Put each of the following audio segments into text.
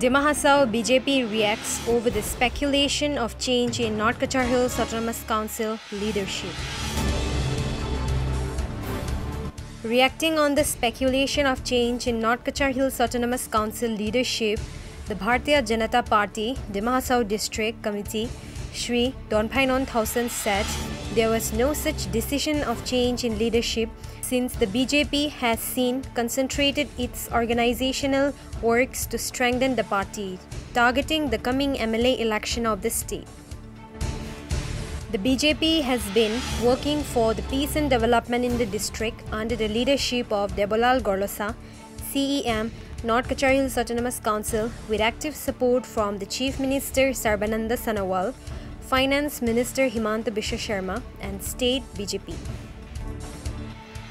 Dima Hasao BJP reacts over the speculation of change in North Cachar Hills Autonomous Council leadership. Reacting on the speculation of change in North Cachar Hills Autonomous Council leadership, the Bharatiya Janata Party, Dima Hasao District Committee, Shri Donphainon Thausen said there was no such decision of change in leadership since the BJP has concentrated its organizational works to strengthen the party, targeting the coming MLA election of the state. The BJP has been working for the peace and development in the district under the leadership of Debolal Gorlosa, CEM, North Cachar Hills Autonomous Council, with active support from the Chief Minister Sarbananda Sonowal, Finance Minister Himanta Biswa Sharma, and State BJP.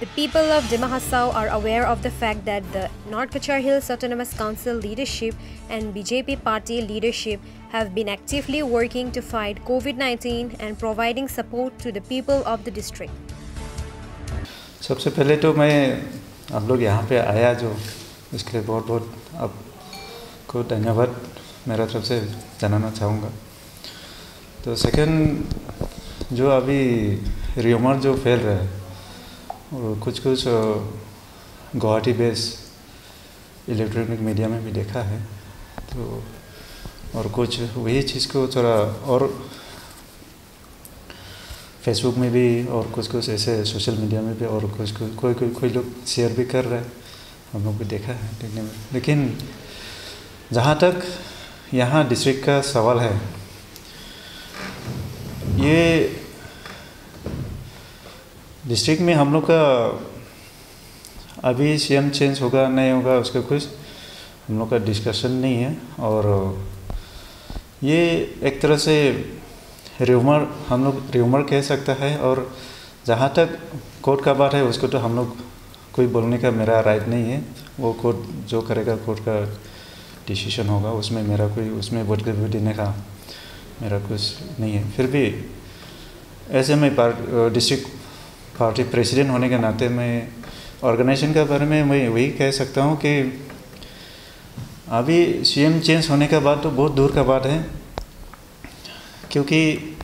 The people of Dima Hasao are aware of the fact that the North Cachar Hills Autonomous Council leadership and BJP party leadership have been actively working to fight COVID-19 and providing support to the people of the district. सबसे पहले तो मैं आप लोग यहाँ पे आया जो इसके लिए बहुत बहुत आपको धन्यवाद मेरा तरफ से जनाना चाहूँगा। तो सेकंड जो अभी र्यूमर जो फैल रहा है और कुछ गुवाहाटी बेस इलेक्ट्रॉनिक मीडिया में भी देखा है, तो और कुछ वही चीज़ को थोड़ा और फेसबुक में भी और कुछ ऐसे सोशल मीडिया में भी और कोई लोग शेयर भी कर रहे हैं, हम लोग भी देखा है देखने में। लेकिन जहाँ तक यहाँ डिस्ट्रिक्ट का सवाल है, ये डिस्ट्रिक्ट में हम लोग का अभी सीएम चेंज होगा नहीं होगा उसका कुछ हम लोग का डिस्कशन नहीं है, और ये एक तरह से र्यूमर हम लोग र्यूमर कह सकता है। और जहाँ तक कोर्ट का बात है उसको तो हम लोग कोई बोलने का मेरा राइट नहीं है, वो कोर्ट जो करेगा कोर्ट का डिसीजन होगा, उसमें मेरा कोई उसमें वक्तव्य देने का मेरा कुछ नहीं है। फिर भी ऐसे में डिस्ट्रिक्ट पार्टी प्रेसिडेंट होने के नाते मैं ऑर्गेनाइजेशन के बारे में मैं वही कह सकता हूँ कि अभी सीएम चेंज होने का बात तो बहुत दूर का बात है, क्योंकि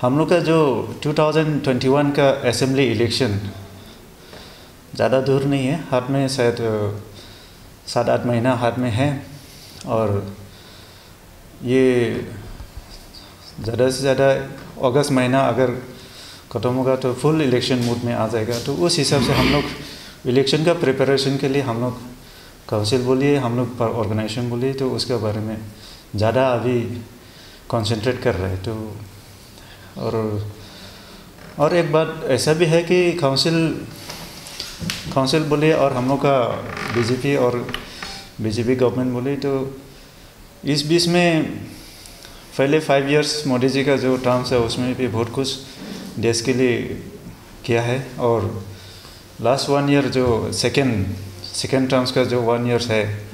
हम लोग का जो 2021 का असेंबली इलेक्शन ज़्यादा दूर नहीं है, हाथ में शायद 7-8 महीना हाथ में है, और ये ज़्यादा से ज़्यादा अगस्त महीना अगर ख़त्म होगा तो फुल इलेक्शन मूड में आ जाएगा। तो उस हिसाब से हम लोग इलेक्शन का प्रिपरेशन के लिए हम लोग काउंसिल बोलिए, हम लोग ऑर्गेनाइजेशन बोलिए, तो उसके बारे में ज़्यादा अभी कंसंट्रेट कर रहे हैं। तो और एक बात ऐसा भी है कि काउंसिल बोलिए और हम लोग का बीजेपी और बीजेपी गवर्नमेंट बोलिए, तो इस बीच में पहले 5 इयर्स मोदी जी का जो टर्म्स है उसमें भी बहुत कुछ देश के लिए किया है, और लास्ट 1 ईयर जो सेकेंड टर्म्स का जो 1 ईयर्स है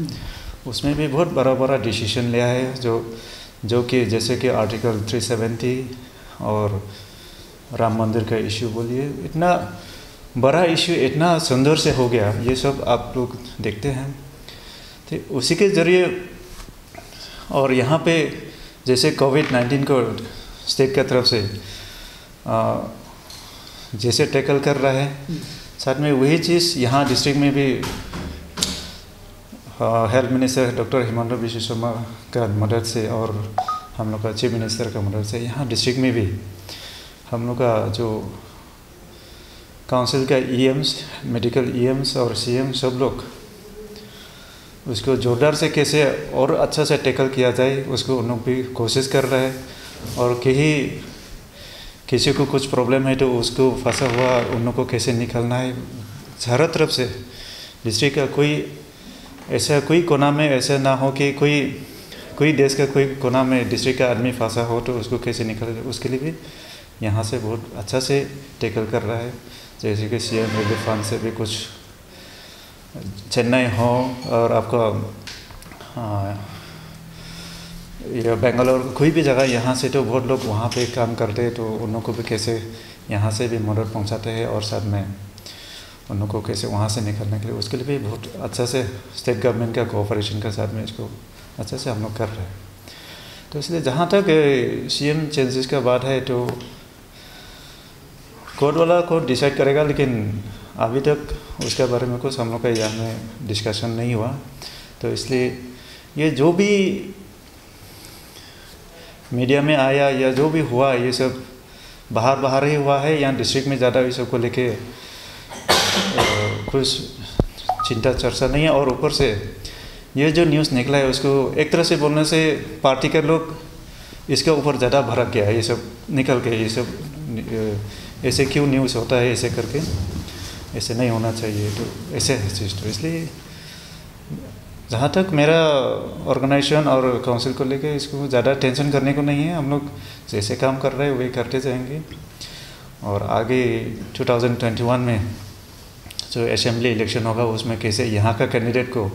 उसमें भी बहुत बड़ा डिसीजन लिया है, जो कि जैसे कि आर्टिकल 370 और राम मंदिर का इश्यू बोलिए, इतना बड़ा इश्यू इतना सुंदर से हो गया, ये सब आप लोग देखते हैं। तो उसी के ज़रिए और यहाँ पे जैसे कोविड-19 को स्टेट की तरफ से जैसे टैकल कर रहा है, साथ में वही चीज़ यहाँ डिस्ट्रिक्ट में भी health minister doctor Himanta Bishwa Sharma का मदद से और हम लोग का चीफ मिनिस्टर का मदद से यहाँ डिस्ट्रिक्ट में भी हम लोग का जो काउंसिल का ईएम्स, मेडिकल ईएम्स और सीएम सब लोग उसको जोरदार से कैसे और अच्छा से टैकल किया जाए उसको उन लोग भी कोशिश कर रहे हैं। और किसी को कुछ प्रॉब्लम है तो उसको फंसा हुआ उन लोग को कैसे निकलना है, हर तरफ से डिस्ट्रिक्ट का कोई कोना में ऐसा ना हो कि कोई देश का कोई कोना में डिस्ट्रिक्ट का आदमी फंसा हो तो उसको कैसे निकल, उसके लिए भी यहाँ से बहुत अच्छा से टैकल कर रहा है। जैसे कि सीएम रिलीफ फंड से भी कुछ चेन्नई हो और आपका या बेंगलोर कोई भी जगह यहाँ से तो बहुत लोग वहाँ पे काम करते हैं, तो उन लोगों को भी कैसे यहाँ से भी मदद पहुँचाते हैं, और साथ में उन लोगों को कैसे वहाँ से निकलने के लिए उसके लिए भी बहुत अच्छा से स्टेट गवर्नमेंट का कोऑपरेशन के साथ में इसको अच्छे से हम लोग कर रहे हैं। तो इसलिए जहाँ तक CM चेंजेस का बात है तो कोर्ट वाला कोर्ट डिसाइड करेगा, लेकिन अभी तक उसके बारे में कुछ हम लोग का यहाँ में डिस्कशन नहीं हुआ। तो इसलिए ये जो भी मीडिया में आया या जो भी हुआ ये सब बाहर ही हुआ है, यहाँ डिस्ट्रिक्ट में ज़्यादा इस सब को लेके कुछ चिंता चर्चा नहीं है। और ऊपर से ये जो न्यूज़ निकला है उसको एक तरह से बोलने से पार्टी के लोग इसके ऊपर ज़्यादा भड़क गया है। ये सब निकल के ये सब ऐसे क्यों न्यूज़ होता है ऐसे करके, ऐसे नहीं होना चाहिए, तो ऐसे है चीज़। तो इसलिए जहाँ तक मेरा ऑर्गेनाइजेशन और काउंसिल को लेके इसको ज़्यादा टेंशन करने को नहीं है। हम लोग जैसे काम कर रहे हैं वही करते जाएंगे। और आगे 2021 में जो असेंबली इलेक्शन होगा उसमें कैसे यहाँ का कैंडिडेट को,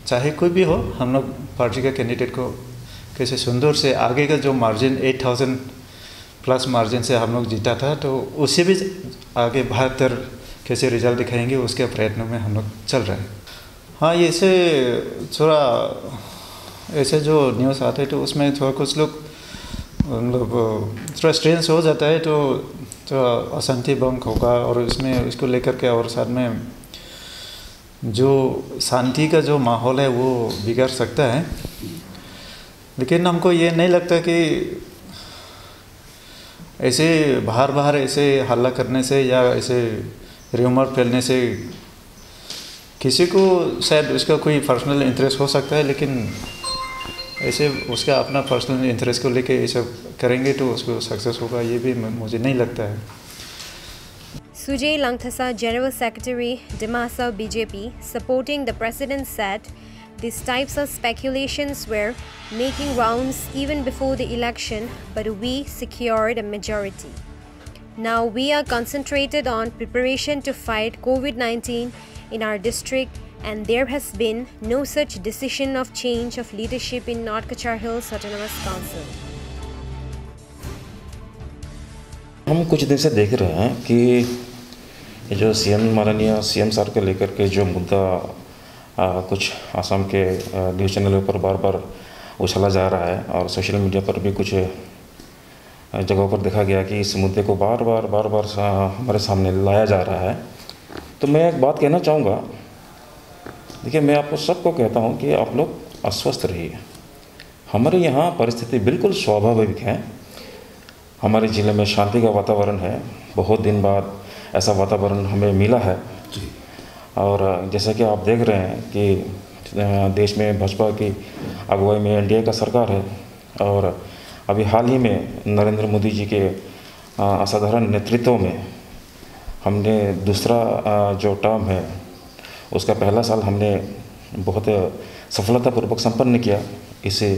चाहे कोई भी हो, हम लोग पार्टी का कैंडिडेट को कैसे सुंदर से आगे का जो मार्जिन 8000 प्लस मार्जिन से हम लोग जीता था, तो उससे भी आगे बेहतर कैसे रिजल्ट दिखाएंगे उसके प्रयत्नों में हम लोग चल रहे हैं। हाँ, ये से थोड़ा ऐसे जो न्यूज़ आते हैं तो उसमें थोड़ा कुछ लोग मतलब थोड़ा स्ट्रेंस हो जाता है, तो थोड़ा अशांति भंग होगा और इसमें इसको लेकर के, और साथ में जो शांति का जो माहौल है वो बिगड़ सकता है। लेकिन हमको ये नहीं लगता कि ऐसे बाहर ऐसे हल्ला करने से या ऐसे र्यूमर फैलने से किसी को शायद उसका कोई पर्सनल इंटरेस्ट हो सकता है, लेकिन ऐसे उसका अपना पर्सनल इंटरेस्ट को लेके ये सब करेंगे तो उसको सक्सेस होगा, ये भी मुझे नहीं लगता है। Sujay Langthasa, General Secretary, Dima Hasao BJP, supporting the president, said these types of speculations were making rounds even before the election, but we secured a majority. Now we are concentrated on preparation to fight COVID-19 in our district, and there has been no such decision of change of leadership in North Cachar Hills Autonomous Council. हम कुछ दिन से देख रहे हैं कि ये जो माननीय सीएम सर को लेकर के जो मुद्दा कुछ असम के न्यूज़ चैनलों पर बार बार उछला जा रहा है और सोशल मीडिया पर भी कुछ जगहों पर देखा गया कि इस मुद्दे को बार बार हमारे सामने लाया जा रहा है। तो मैं एक बात कहना चाहूँगा, देखिए मैं आपको सबको कहता हूँ कि आप लोग अस्वस्थ रहिए। हमारे यहाँ परिस्थिति बिल्कुल स्वाभाविक है। हमारे ज़िले में शांति का वातावरण है, बहुत दिन बाद ऐसा वातावरण हमें मिला है। और जैसा कि आप देख रहे हैं कि देश में भाजपा की अगुवाई में एनडीए का सरकार है, और अभी हाल ही में नरेंद्र मोदी जी के असाधारण नेतृत्व में हमने दूसरा जो टर्म है उसका पहला साल हमने बहुत सफलतापूर्वक संपन्न किया। इसे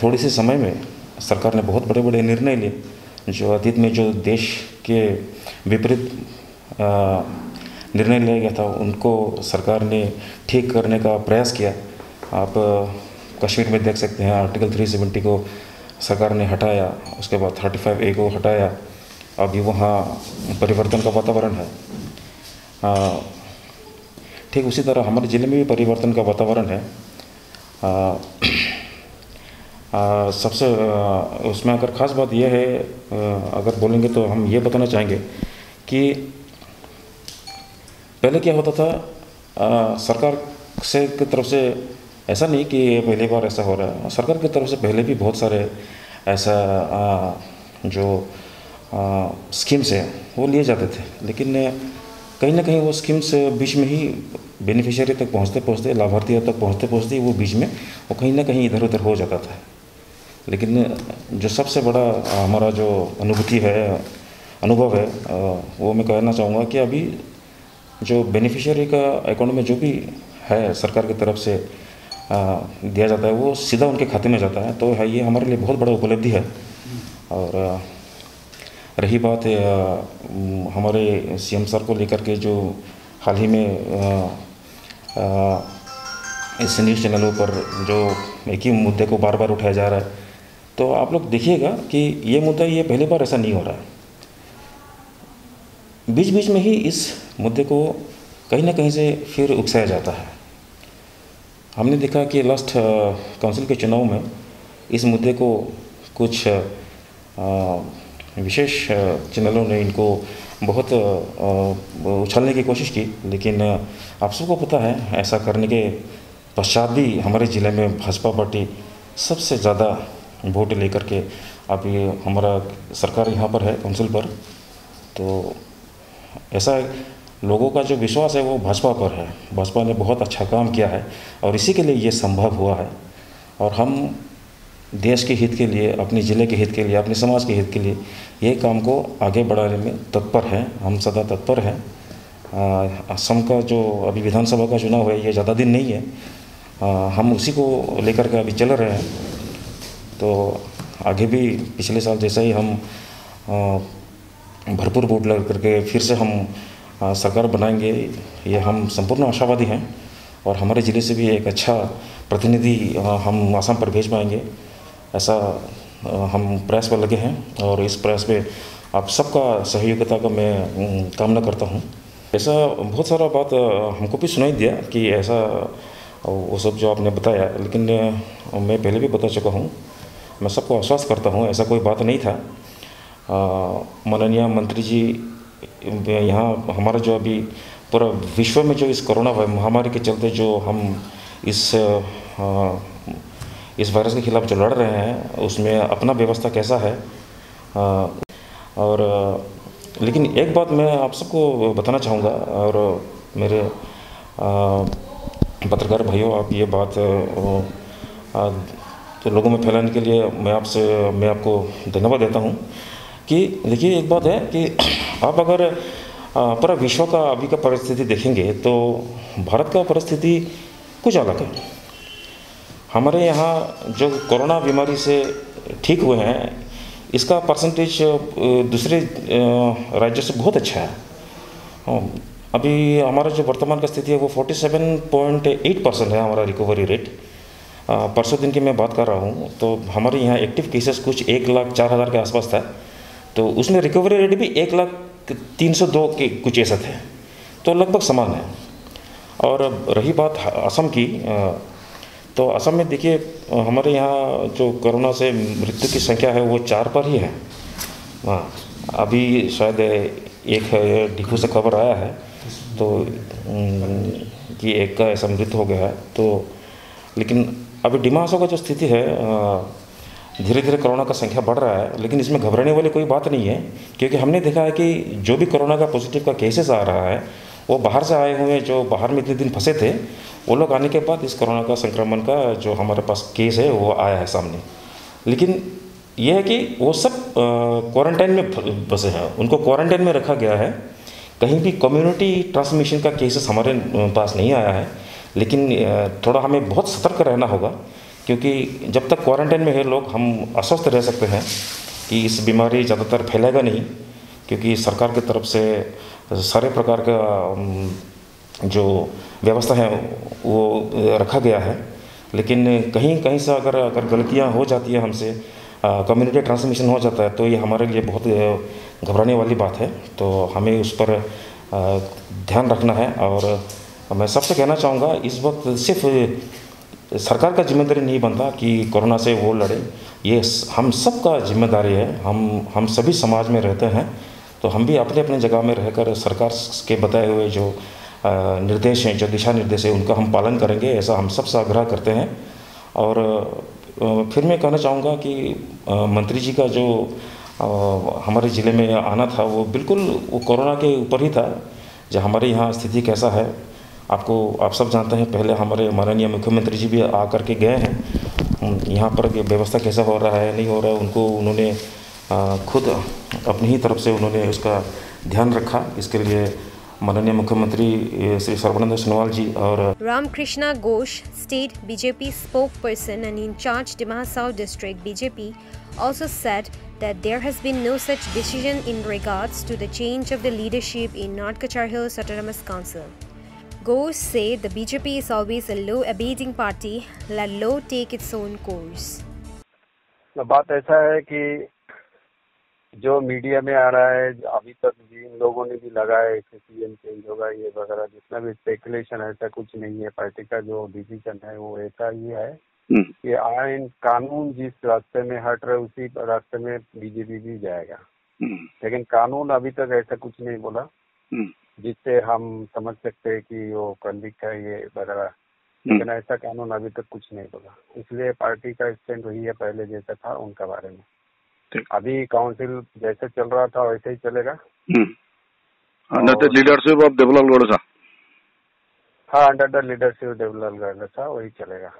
थोड़ी सी समय में सरकार ने बहुत बड़े बड़े निर्णय लिए, जो अतीत में जो देश के विपरीत निर्णय लिया गया था उनको सरकार ने ठीक करने का प्रयास किया। आप कश्मीर में देख सकते हैं, आर्टिकल 370 को सरकार ने हटाया, उसके बाद 35A को हटाया। अभी वहाँ परिवर्तन का वातावरण है। ठीक उसी तरह हमारे ज़िले में भी परिवर्तन का वातावरण है। सबसे उसमें अगर ख़ास बात यह है, अगर बोलेंगे तो हम ये बताना चाहेंगे कि पहले क्या होता था, सरकार से की तरफ से ऐसा नहीं कि ये पहली बार ऐसा हो रहा है, सरकार की तरफ से पहले भी बहुत सारे ऐसा जो स्कीम्स हैं वो लिए जाते थे, लेकिन कहीं ना कहीं वो स्कीम्स बीच में ही बेनिफिशियरी तक पहुँचते लाभार्थियों तक पहुँचते वो बीच में वो कहीं ना कहीं इधर उधर हो जाता था। लेकिन जो सबसे बड़ा हमारा जो अनुभव है वो मैं कहना चाहूँगा कि अभी जो बेनिफिशियरी का अकाउंट में जो भी है सरकार की तरफ से दिया जाता है वो सीधा उनके खाते में जाता है। तो ये हमारे लिए बहुत बड़ा उपलब्धि है। और रही बात है हमारे सीएम सर को लेकर के जो हाल ही में इस न्यूज़ चैनलों पर जो एक ही मुद्दे को बार बार उठाया जा रहा है, तो आप लोग देखिएगा कि ये मुद्दा ये पहली बार ऐसा नहीं हो रहा है। बीच बीच में ही इस मुद्दे को कहीं ना कहीं से फिर उकसाया जाता है। हमने देखा कि लास्ट काउंसिल के चुनाव में इस मुद्दे को कुछ विशेष चैनलों ने इनको बहुत उछालने की कोशिश की, लेकिन आप सबको पता है ऐसा करने के पश्चात भी हमारे ज़िले में भाजपा पार्टी सबसे ज़्यादा वोट लेकर के अभी हमारा सरकार यहाँ पर है काउंसिल पर। तो ऐसा लोगों का जो विश्वास है वो भाजपा पर है। भाजपा ने बहुत अच्छा काम किया है और इसी के लिए ये संभव हुआ है। और हम देश के हित के लिए, अपने ज़िले के हित के लिए, अपने समाज के हित के लिए ये काम को आगे बढ़ाने में तत्पर हैं। हम सदा तत्पर हैं। असम का जो अभी विधानसभा का चुनाव है ये ज़्यादा दिन नहीं है, हम उसी को लेकर के अभी चल रहे हैं। तो आगे भी पिछले साल जैसा ही हम भरपूर वोट लगा करके फिर से हम सरकार बनाएंगे, ये हम संपूर्ण आशावादी हैं। और हमारे ज़िले से भी एक अच्छा प्रतिनिधि हम आसाम पर भेज पाएंगे, ऐसा हम प्रयास पर लगे हैं। और इस प्रयास पे आप सबका सहयोगिता का मैं कामना करता हूँ। ऐसा बहुत सारा बात हमको भी सुनाई दिया कि ऐसा वो सब जो आपने बताया, लेकिन मैं पहले भी बता चुका हूँ। मैं सबको आश्वस्त करता हूँ ऐसा कोई बात नहीं था। माननीय मंत्री जी यहाँ हमारा जो अभी पूरा विश्व में जो इस कोरोना महामारी के चलते जो हम इस वायरस के खिलाफ जो लड़ रहे हैं उसमें अपना व्यवस्था कैसा है। और लेकिन एक बात मैं आप सबको बताना चाहूँगा, और मेरे पत्रकार भाइयों, आप ये बात तो लोगों में फैलाने के लिए मैं आपको धन्यवाद देता हूँ कि देखिए एक बात है कि आप अगर पूरा विश्व का अभी का परिस्थिति देखेंगे तो भारत का परिस्थिति कुछ अलग है। हमारे यहाँ जो कोरोना बीमारी से ठीक हुए हैं इसका परसेंटेज दूसरे राज्यों से बहुत अच्छा है। अभी हमारा जो वर्तमान का स्थिति है वो 47.8% है हमारा रिकवरी रेट। परसों दिन की मैं बात कर रहा हूँ तो हमारे यहाँ एक्टिव केसेस कुछ 1,04,000 के आसपास था, तो उसमें रिकवरी रेट भी 1,03,02 के कुछ ऐसा थे, तो लगभग समान है। और रही बात असम की, तो असम में देखिए हमारे यहाँ जो कोरोना से मृत्यु की संख्या है वो 4 पर ही है। हाँ, अभी शायद एक डिफू से खबर आया है तो कि एक का ऐसा मृत्यु हो गया है। तो लेकिन अभी डिमा हसाओ का जो स्थिति है धीरे धीरे कोरोना का संख्या बढ़ रहा है, लेकिन इसमें घबराने वाली कोई बात नहीं है, क्योंकि हमने देखा है कि जो भी कोरोना का पॉजिटिव का केसेस आ रहा है वो बाहर से आए हुए जो बाहर में इतने दिन फंसे थे वो लोग आने के बाद इस कोरोना का संक्रमण का जो हमारे पास केस है वो आया है सामने। लेकिन यह है कि वो सब क्वारंटाइन में फंसे हैं, उनको क्वारंटाइन में रखा गया है। कहीं भी कम्युनिटी ट्रांसमिशन का केसेस हमारे पास नहीं आया है, लेकिन थोड़ा हमें बहुत सतर्क रहना होगा, क्योंकि जब तक क्वारंटाइन में है लोग हम अस्वस्थ रह सकते हैं कि इस बीमारी ज़्यादातर फैलेगा नहीं, क्योंकि सरकार की तरफ से सारे प्रकार का जो व्यवस्था है वो रखा गया है। लेकिन कहीं कहीं से अगर गलतियां हो जाती है हमसे, कम्युनिटी ट्रांसमिशन हो जाता है, तो ये हमारे लिए बहुत घबराने वाली बात है। तो हमें उस पर ध्यान रखना है। और मैं सबसे कहना चाहूँगा इस वक्त सिर्फ सरकार का जिम्मेदारी नहीं बनता कि कोरोना से वो लड़े, ये हम सब का जिम्मेदारी है। हम सभी समाज में रहते हैं, तो हम भी अपने अपने जगह में रहकर सरकार के बताए हुए जो निर्देश हैं, जो दिशा निर्देश है, उनका हम पालन करेंगे, ऐसा हम सबसे आग्रह करते हैं। और फिर मैं कहना चाहूँगा कि मंत्री जी का जो हमारे ज़िले में आना था वो बिल्कुल वो कोरोना के ऊपर ही था। जो हमारे यहाँ स्थिति कैसा है आप सब जानते हैं। पहले हमारे माननीय मुख्यमंत्री जी भी आकर के गए हैं, यहाँ पर व्यवस्था कैसा हो रहा है नहीं हो रहा है उन्होंने खुद अपनी ही तरफ से उन्होंने उसका ध्यान रखा। इसके लिए माननीय मुख्यमंत्री श्री सर्बानंद सोनोवाल जी और Ramkrishna Ghosh, State BJP spokesperson and in charge Dima Hasao District BJP, also said that there has been no such decision in regards to the change of the leadership in North Kachar Hills Autonomous Council. Ghosh said the BJP is always a law-abiding party, let law take its own course. बात ऐसा है कि जो media में आ रहा है अभी तक जिन लोगों ने भी लगाया है कि सीएम चेंज होगा ये वगैरह, जितना भी स्पेकुलेशन, ऐसा कुछ नहीं है। पार्टी का जो डिसीजन है वो ऐसा ही है कि आईन कानून जिस रास्ते में हट रहे उसी रास्ते में बीजेपी भी जाएगा। लेकिन कानून अभी तक ऐसा कुछ नहीं बोला जिससे हम समझ सकते हैं कि वो कन्विक्ट है ये वगैरह, लेकिन ऐसा कानून अभी तक कुछ नहीं बोला। इसलिए पार्टी का स्टैंड वही है पहले जैसा था उनका बारे में। अभी काउंसिल जैसे चल रहा था वैसे ही चलेगा। Under the leadership of Devlal Gaur साहब। हाँ, under the leadership Devlal Gaur साहब वही चलेगा।